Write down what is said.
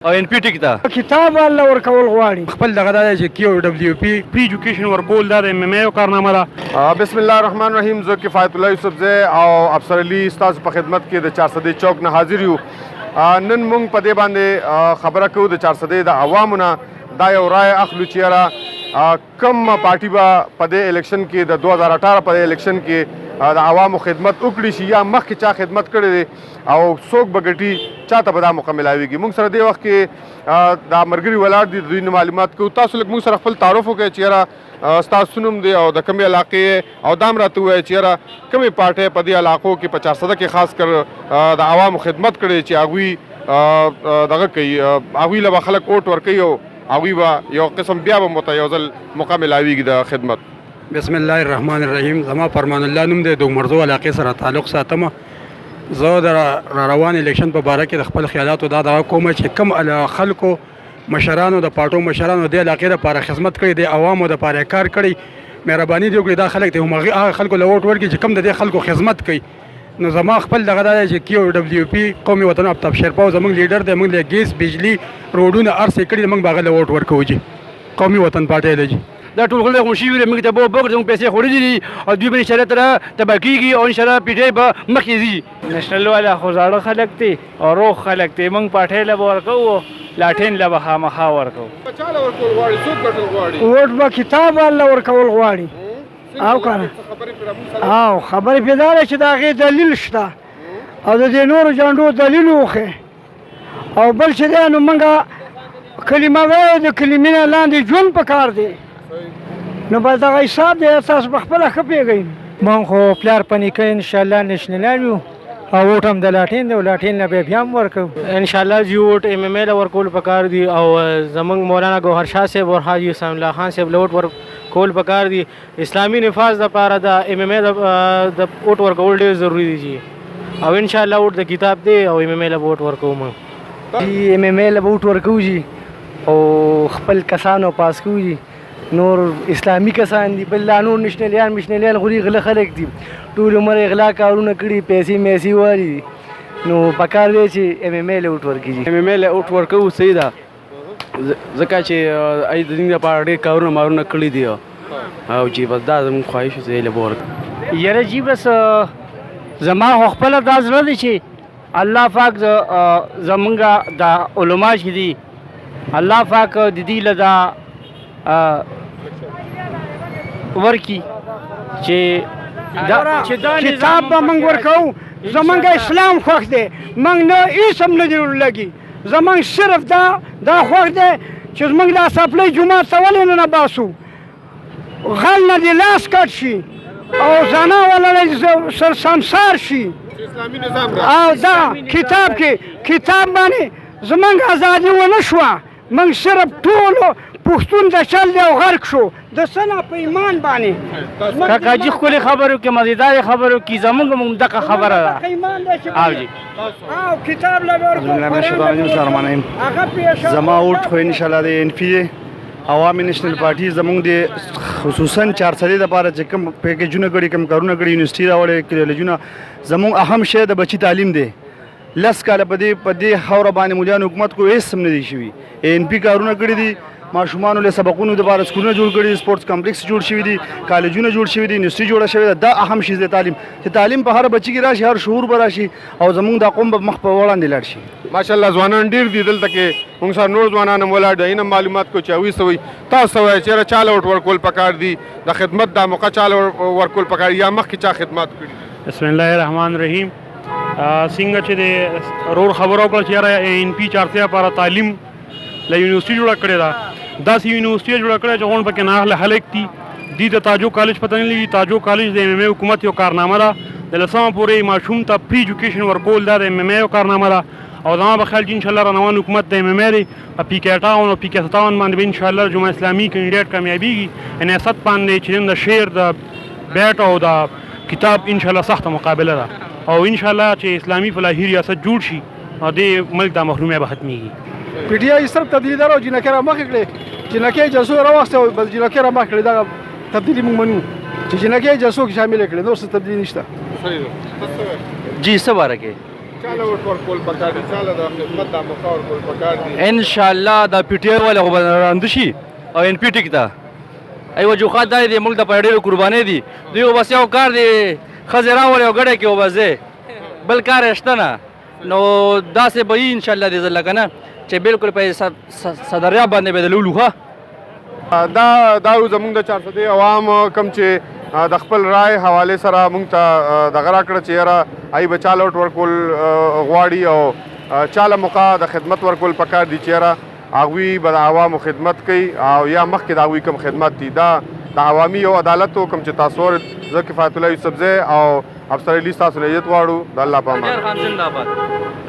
او ان پی ټیک ته کتاب الله ورکول غواړي. خپل دغه د کیو دبليو پی پری ایجوکیشن ورکول د ام ام ای کارنامه ده. بسم الله الرحمن الرحیم. زه کفایت الله یوسف زی او افسر علي استاد په خدمت کې د 400 چوک نه حاضر یو. نن موږ په دې باندې خبره کوو د 400 د عوامو نه دا یو رائے اخلو چې یاره کم پارټي به په دې الیکشن کې د 2018 په الیکشن کې د عوامو خدمت وکړي شي یا مخکې چا خدمت کړی دی او څوک به ګټي چاته به دا موقع ملاویږي. موږ سره دې وخت کې دا ملګري ولاړ دي، دوی نه معلومات کوو. تاسو لږ موږ سره خپل تعارف وکړئ چې یاره ستاسو نوم دی او د کومې علاقې او دا هم راته ووایئ چې یاره کومې پارټۍ په دې علاقو کې په 400 کې خاص کر د عوامو خدمت کړی چې هغوی دغه کوي، هغوی له به خلک ووټ ورکوي او هغوی به یو قسم بیا به ورته یو ځل موقع ملاویږي د خدمت. بسم الله الرحمن الرحیم. زما فرمان الله نوم دی، د مرزو علاقې سره تعلق ساتم. زه د روان الیکشن په باره کې د خپل خیالاتو دا دعا کوم چې کم خلکو مشرانو د پارټو مشرانو د علاقې لپاره خدمت کړي، د عوامو لپاره کار کړي، مهرباني دې وکړي دا خلک ته هغه خلکو له ووټ ورکړي چې کم د دې خلکو خدمت کوي. نو زما خپل دغه دا چې کیو دبليو پی قومي وطن آفتاب شیرپا زموږ لیډر دی، موږ له ګیس بجلی روډونه ارسې کړي، موږ به هغه له ووټ ورکوو جي قومي وطن پارټۍ دی جي. دا ټول خلک خوشي وي، موږ ته به وګورو زموږ پیسې خوړلي دي او دوی به انشاءالله تعالی تباه کېږي او انشاءالله پیټۍ به مخکې ځي. نېشنل والا خو زاړه خلک دي او روغ خلک دي، موږ پاټۍ له به ورکوو، لاټین له به خامخا ورکوو. ووټ به کتاب الله ورکول غواړي. او کنه او خبرې پې دا ده چې د هغې دلیل شته او د دې نورو جنډو دلیل وښیي. او بل چې دی نو موږ کلمه وایو، د کلمې نه لاندې ژوند پکار دی. نو بس دغه حساب دی، تاسو په خپله ښه پوهېږئ. من خو پلار په نیکه انشاءالله نېشنلان یو او ووټ هم د لاټین دی او لاټین نه بیا هم ورکوو انشاءالله جی ووټ ام ام ای له ورکول پکار دي او زموږ مولانا ګوهر شاه صاحب او حاجي حسام الله خان صاحب له ووټ ورکول پکار دي. اسلامي نفاذ دپاره د ام ام ای د ووټ ورکول ډېر ضروري دي جي او انشاءالله ووټ د کتاب دی او ام ام ای له به ووټ ورکوو. موږ جی ام ام ای له به ووټ ورکوو جي او خپل کسانو پاس کوو جي. نور اسلامي کسان دي، بل لا نور نشنلیان مشنلیان خو غله خلک دي، ټول عمر اغلا کارونه کړي، پیسې میسي واري دي. نو پکار دی چې ام ام ای له ووټ ورکړي. ام ام ای له ووټ ورکوو صحیح ده، ځکه چې ای د دین لپاره ډېر کارونه مارونه کړي دي او چې بس دا زموږ خواهش دی له به ورکړو. یاره جی بس زما خو خپله دا زړه دی چې الله پاک زمونږ د علما چې دي الله پاک د دې له دا ورکی چې کتاب به موږ ورکوو. زمونږ اسلام خوښ دی، موږ نه هېڅ هم نه دی لګي. زمونږ صرف دا خوښ دی چې زمونږ دا سپلی جومات ته ولې نه باسو، غل نه دې لاس کټ شي او زنا والا سرسمسار شي. او دا کتاب کتاب باندې زمونږ ازادي ونه شوه. موږ صرف ټولو پښتون د چل دی او غرق شو د څه نه په ایمان باندې. کاکا جي ښکلې خبرو کې مزیدارې خبرو کې زموږ هم دغه خبره ده. او جي او کتاب له زما ووټ خو انشاءالله د ان پی عوامي نیشنل پارټي زموږ د خصوصا 400 دپاره چې کوم پیکیجونه کړي، کوم کارونه کړي، یونیورسټي راوړی، کالجونه، زموږ اهم شی د بچي تعلیم دی. 10 کاله په دې خاوره باندې مولیانو حکومت کو هېڅ هم نه دی شوي. ان پی کارونه کړي دي، ماشومانو له سبقونو دپاره سکولونه جوړ کړي دي، سپورټس کمپلیکس جوړ شوي دي، کالجونه جوړ شوي دي، یونیورسټي جوړه شوې ده. دا اهم شی دی تعلیم، چې تعلیم په هر بچي کې راشي، هر شعور به راشي او زموږ دا قوم به مخ په وړاندې لاړ شي. ماشاءالله ځوانان ډېر دي دلته کې، موږ سره نور ځوانان هم ولاړ دي، هم معلومات کو چې هغوی څه وایي. تاسو وایئ چې یاره چاله ووټ ورکول پکار دي، د خدمت دا موقع چاله ورکول پکار یا مخکې چا خدمت کړي. بسم الله الرحمن الرحیم. څنګه چې د رور خبرو وکړه چې یاره ان پی 400 لپاره تعلیم له یونیورسټي جوړه کړې ده، داسې یونیورسټي جوړه کړې چې غون پکې ناخله خلک دي. دي د تاجو کالج پته نه لګي، تاجو کالج د ام ام ای حکومت یو کارنامه ده، د 10 پورې ماشوم ته پری ایجوکیشن ورکول دا د ام ام ای کارنامه ده. او زما به خیال چې انشاءالله روان حکومت د ام ام ای دی په پی کې 58 او پی کې 57 باندې به انشاءالله جمهوریت اسلامي کینډیډیټ کامیابیږي. ان 7 باندې چې د شعر د بیت او د کتاب انشاءالله سخته مقابله ده او انشاءالله چې اسلامي فلاحي ریاست جوړ شي او د ملک د محرومیت به ختمېږي. پی ټی آی صرف تبدیلي دار او جنکۍ را مخکې کړې، جنکۍ جلسو راوسته او بس جنکۍ را مخکې کړې. دغه تبدیلي موږ منو چې جنکۍ جلسو کې شامل کړي، نور څه تبدیلي نشته. جی څه باره کې چاله وټ ورکول پکار دي چاله د خدمت د موقع ورکول پکار دي ان شاء الله دا پی ټی آی والا خو به راند شي او ان پی ټیک ته ای وجوهات دا دی ملک د په ډېرو قربانۍ دي دوی بس یو کار دی ښځې راولي او ګډه کې وبځې بل کار یې شته نه نو داسې به وي ان شاء الله دې ځل که نه چې بالکل په صدریاب باندې به د لولو ښه دا زمونږ د 400 عوام کم چې د خپل رای حواله سره مونږ ته دغه راکړه چې یاره ای به چاله وټ ورکول غواړي او چاله موقع د خدمت ورکول پکار دي چې یاره هغوی به د عوامو خدمت کوي او یا مخکې د هغوی کوم خدمت دي دا د عوامي او عدالتو کوم چې تاسو ور زه کفایت الله یوسفزی او افسر علی ستاسو نه عزت غواړو د الله په امان.